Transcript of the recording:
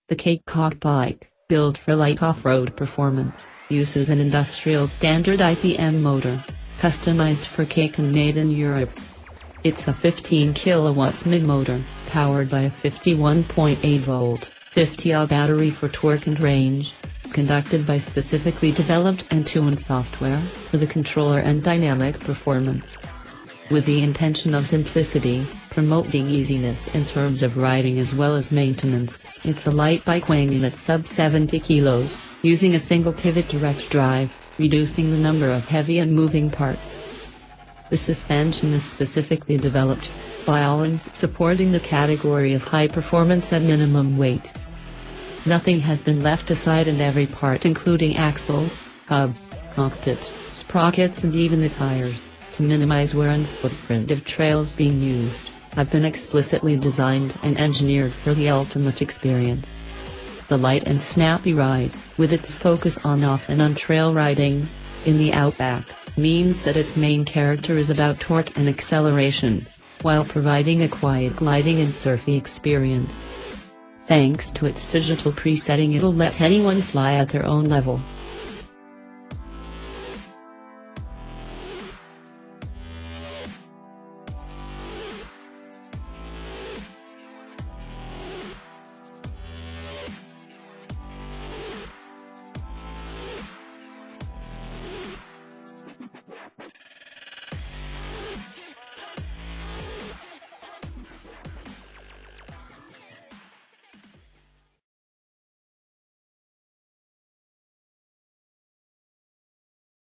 The CAKE KALK bike, built for light off-road performance, uses an industrial standard IPM motor, customized for CAKE and made in Europe. It's a 15 kW mid-motor, powered by a 51.8-volt, 50Ah battery for torque and range, conducted by specifically developed and tuned software for the controller and dynamic performance. With the intention of simplicity, promoting easiness in terms of riding as well as maintenance, it's a light bike weighing in at sub 70 kilos, using a single pivot direct drive, reducing the number of heavy and moving parts. The suspension is specifically developed by Öhlins, supporting the category of high performance at minimum weight. Nothing has been left aside, and every part, including axles, hubs, cockpit, sprockets and even the tires, to minimize wear and footprint of trails being used, have been explicitly designed and engineered for the ultimate experience. The light and snappy ride, with its focus on off and on trail riding, in the outback, means that its main character is about torque and acceleration, while providing a quiet gliding and surfy experience. Thanks to its digital presetting, it'll let anyone fly at their own level.